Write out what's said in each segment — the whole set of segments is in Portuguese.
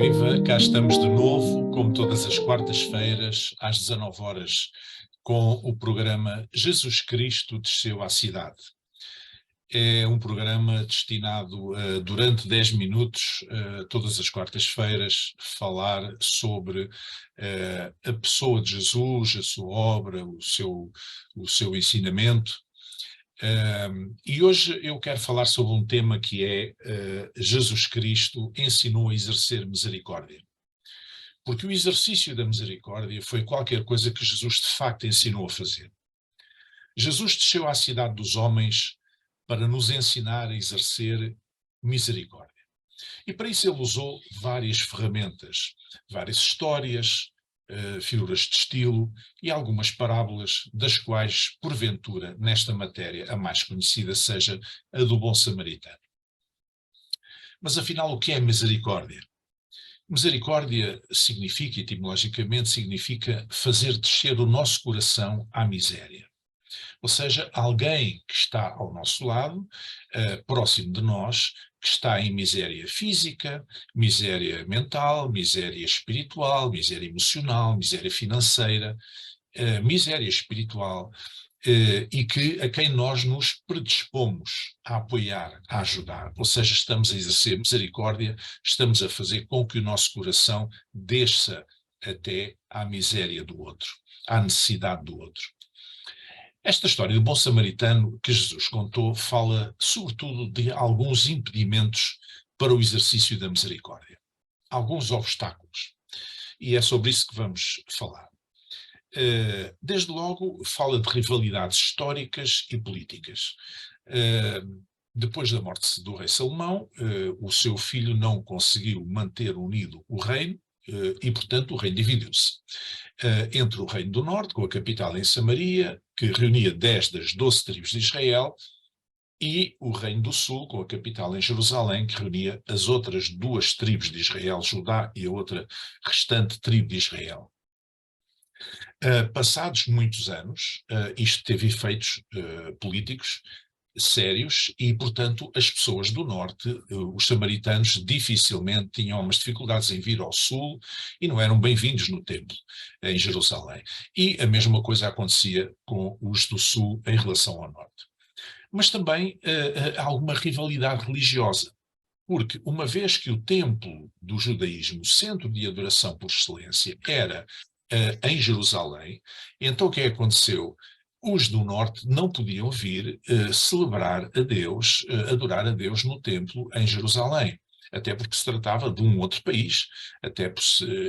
Viva, cá estamos de novo, como todas as quartas-feiras, às 19 horas, com o programa Jesus Cristo Desceu à Cidade. É um programa destinado a, durante 10 minutos, todas as quartas-feiras, falar sobre a pessoa de Jesus, a sua obra, o seu ensinamento. E hoje eu quero falar sobre um tema que é Jesus Cristo ensinou a exercer misericórdia. Porque o exercício da misericórdia foi qualquer coisa que Jesus de facto ensinou a fazer. Jesus desceu à cidade dos homens para nos ensinar a exercer misericórdia. E para isso ele usou várias ferramentas, várias histórias, figuras de estilo e algumas parábolas, das quais, porventura, nesta matéria, a mais conhecida seja a do bom samaritano. Mas afinal, o que é misericórdia? Misericórdia significa, etimologicamente, significa fazer descer o nosso coração à miséria. Ou seja, alguém que está ao nosso lado, próximo de nós, que está em miséria física, miséria mental, miséria espiritual, miséria emocional, miséria financeira, miséria espiritual, e a quem nós nos predispomos a apoiar, a ajudar. Ou seja, estamos a exercer misericórdia, estamos a fazer com que o nosso coração desça até à miséria do outro, à necessidade do outro. Esta história do bom samaritano que Jesus contou fala sobretudo de alguns impedimentos para o exercício da misericórdia, alguns obstáculos, e é sobre isso que vamos falar. Desde logo fala de rivalidades históricas e políticas. Depois da morte do rei Salomão, o seu filho não conseguiu manter unido o reino, e portanto o reino dividiu-se entre o reino do norte, com a capital em Samaria, que reunia 10 das 12 tribos de Israel, e o reino do sul, com a capital em Jerusalém, que reunia as outras 2 tribos de Israel, Judá, e a outra restante tribo de Israel. Passados muitos anos, isto teve efeitos políticos sérios e, portanto, as pessoas do norte, os samaritanos, dificilmente tinham umas dificuldades em vir ao sul e não eram bem-vindos no templo, em Jerusalém. E a mesma coisa acontecia com os do sul em relação ao norte. Mas também há alguma rivalidade religiosa, porque uma vez que o templo do judaísmo, o centro de adoração por excelência, era em Jerusalém, então o que aconteceu? Os do norte não podiam vir celebrar a Deus, adorar a Deus no templo em Jerusalém, até porque se tratava de um outro país,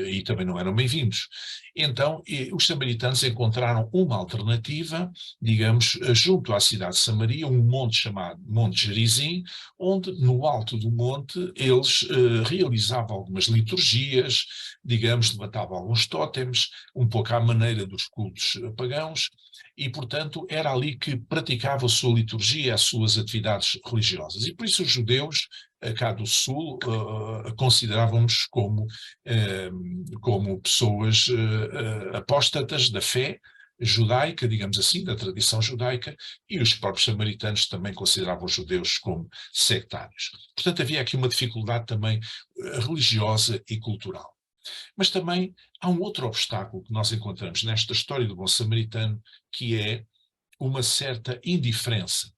e também não eram bem-vindos. Então, os samaritanos encontraram uma alternativa, digamos, junto à cidade de Samaria, um monte chamado Monte Gerizim, onde no alto do monte eles realizavam algumas liturgias, digamos, levantavam alguns tótems, um pouco à maneira dos cultos pagãos, e, portanto, era ali que praticava a sua liturgia, as suas atividades religiosas. E por isso os judeus, cá do sul, consideravam-nos como pessoas apóstatas da fé judaica, digamos assim, da tradição judaica, e os próprios samaritanos também consideravam os judeus como sectários. Portanto, havia aqui uma dificuldade também religiosa e cultural. Mas também há um outro obstáculo que nós encontramos nesta história do bom samaritano, que é uma certa indiferença.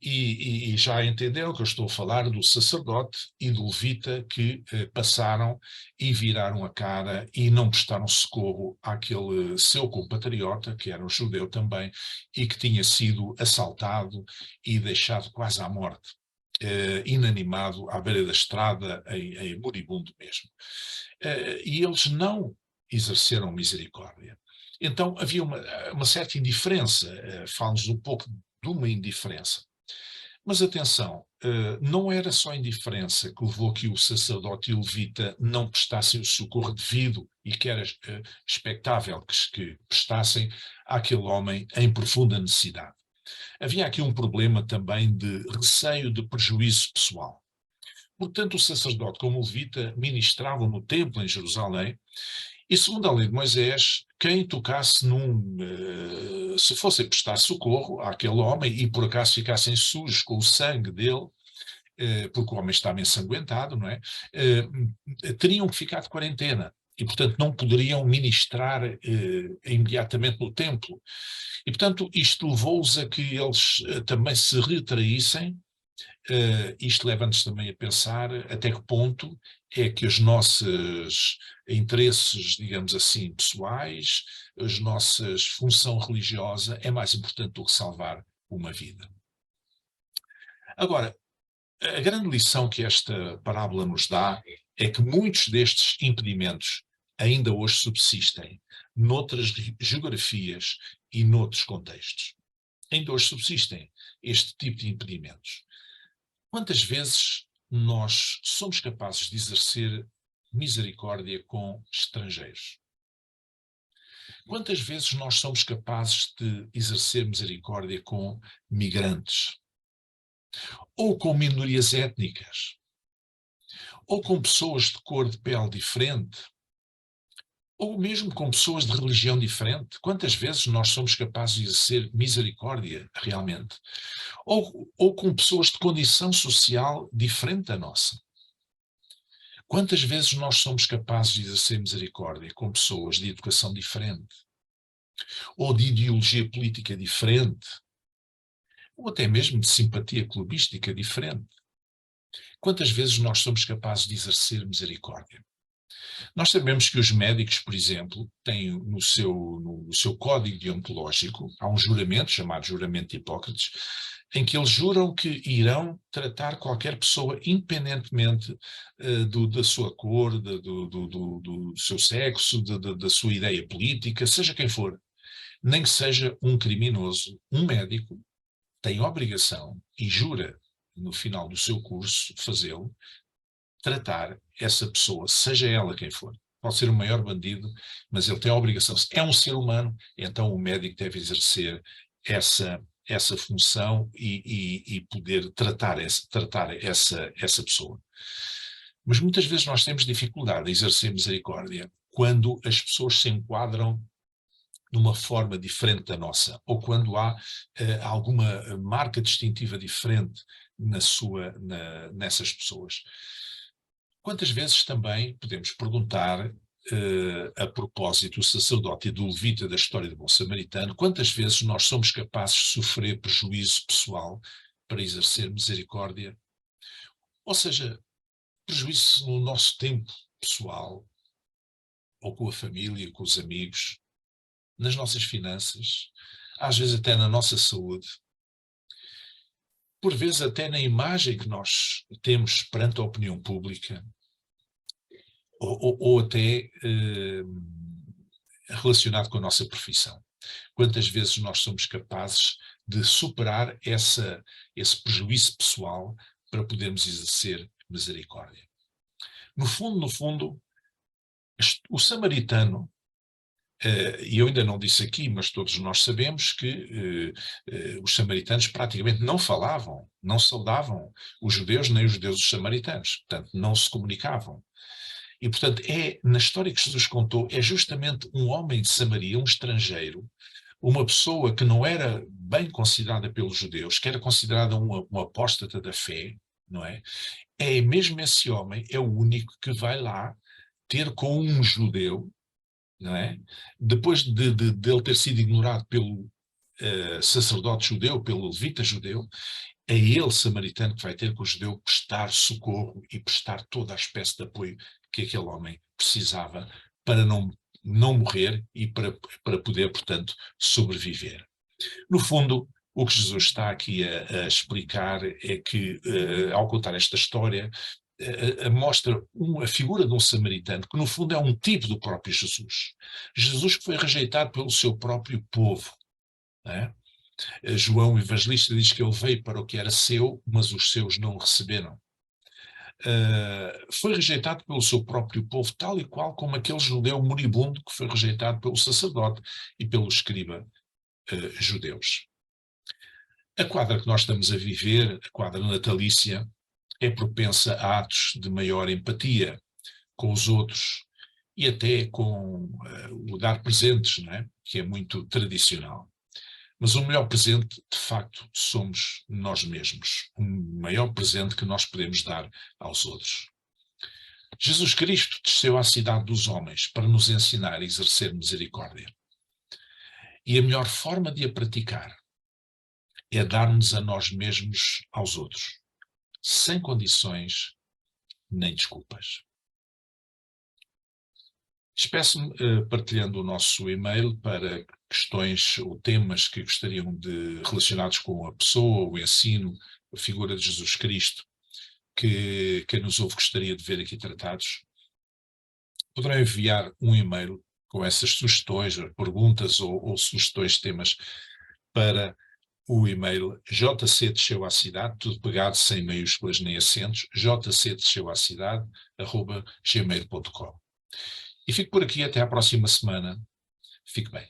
E já entenderam que eu estou a falar do sacerdote e do levita que passaram e viraram a cara e não prestaram socorro àquele seu compatriota, que era um judeu também, e que tinha sido assaltado e deixado quase à morte, inanimado à beira da estrada, em moribundo mesmo. E eles não exerceram misericórdia. Então havia uma certa indiferença, fala-nos um pouco de uma indiferença. Mas atenção, não era só a indiferença que levou que o sacerdote e o levita não prestassem o socorro devido e que era expectável que prestassem àquele homem em profunda necessidade. Havia aqui um problema também de receio de prejuízo pessoal. Portanto, o sacerdote como o levita ministravam no templo em Jerusalém, e segundo a lei de Moisés, quem tocasse se fosse prestar socorro àquele homem e por acaso ficassem sujos com o sangue dele, porque o homem estava ensanguentado, não é? Teriam que ficar de quarentena e, portanto, não poderiam ministrar imediatamente no templo. E, portanto, isto levou-os a que eles também se retraíssem. Isto leva-nos também a pensar até que ponto é que os nossos interesses, digamos assim, pessoais, as nossas função religiosa é mais importante do que salvar uma vida. Agora, a grande lição que esta parábola nos dá é que muitos destes impedimentos ainda hoje subsistem noutras geografias e noutros contextos. Ainda hoje subsistem este tipo de impedimentos. Quantas vezes nós somos capazes de exercer misericórdia com estrangeiros? Quantas vezes nós somos capazes de exercer misericórdia com migrantes? Ou com minorias étnicas? Ou com pessoas de cor de pele diferente? Ou mesmo com pessoas de religião diferente? Quantas vezes nós somos capazes de exercer misericórdia realmente? Ou com pessoas de condição social diferente da nossa? Quantas vezes nós somos capazes de exercer misericórdia com pessoas de educação diferente? Ou de ideologia política diferente? Ou até mesmo de simpatia clubística diferente? Quantas vezes nós somos capazes de exercer misericórdia? Nós sabemos que os médicos, por exemplo, têm no seu código deontológico, há um juramento chamado juramento de Hipócrates, em que eles juram que irão tratar qualquer pessoa independentemente da sua cor, do seu sexo, da sua ideia política, seja quem for, nem que seja um criminoso. Um médico tem obrigação e jura, no final do seu curso, fazê-lo, tratar essa pessoa, seja ela quem for. Pode ser o maior bandido, mas ele tem a obrigação. Se é um ser humano, então o médico deve exercer essa função e poder tratar essa pessoa. Mas muitas vezes nós temos dificuldade em exercer misericórdia quando as pessoas se enquadram numa forma diferente da nossa, ou quando há alguma marca distintiva diferente nessas pessoas. Quantas vezes também podemos perguntar, a propósito do sacerdote e do levita da história do bom samaritano, quantas vezes nós somos capazes de sofrer prejuízo pessoal para exercer misericórdia? Ou seja, prejuízo no nosso tempo pessoal, ou com a família, com os amigos, nas nossas finanças, às vezes até na nossa saúde, por vezes até na imagem que nós temos perante a opinião pública, ou até relacionado com a nossa profissão. Quantas vezes nós somos capazes de superar esse prejuízo pessoal para podermos exercer misericórdia? No fundo, o samaritano, e eu ainda não disse aqui, mas todos nós sabemos que os samaritanos praticamente não falavam, não saudavam os judeus, nem os judeus os samaritanos, portanto não se comunicavam. E, portanto, na história que Jesus contou, é justamente um homem de Samaria, um estrangeiro, uma pessoa que não era bem considerada pelos judeus, que era considerada um apóstata da fé, não é? É mesmo esse homem, é o único que vai lá ter com um judeu, não é? Depois de ele ter sido ignorado pelo sacerdote judeu, pelo levita judeu, é ele, samaritano, que vai ter com o judeu prestar socorro e prestar toda a espécie de apoio que aquele homem precisava para não morrer e para poder, portanto, sobreviver. No fundo, o que Jesus está aqui a explicar é que, ao contar esta história, mostra a figura de um samaritano, que no fundo é um tipo do próprio Jesus. Jesus que foi rejeitado pelo seu próprio povo, não é? João, o evangelista, diz que ele veio para o que era seu, mas os seus não o receberam. Foi rejeitado pelo seu próprio povo, tal e qual como aquele judeu moribundo que foi rejeitado pelo sacerdote e pelo escriba judeus. A quadra que nós estamos a viver, a quadra natalícia, é propensa a atos de maior empatia com os outros e até com o dar presentes, não é? Que é muito tradicional. Mas o melhor presente, de facto, somos nós mesmos. O maior presente que nós podemos dar aos outros. Jesus Cristo desceu à cidade dos homens para nos ensinar a exercer misericórdia. E a melhor forma de a praticar é dar-nos a nós mesmos aos outros, sem condições nem desculpas. Despeço-me partilhando o nosso e-mail para questões ou temas que gostariam de relacionados com a pessoa, o ensino, a figura de Jesus Cristo, que quem nos ouve gostaria de ver aqui tratados. Poderão enviar um e-mail com essas sugestões, perguntas ou sugestões de temas para o e-mail jcdesceuacidade, tudo pegado, sem maiúsculas nem acentos, jcdesceuacidade@gmail.com. E fico por aqui até à próxima semana. Fique bem.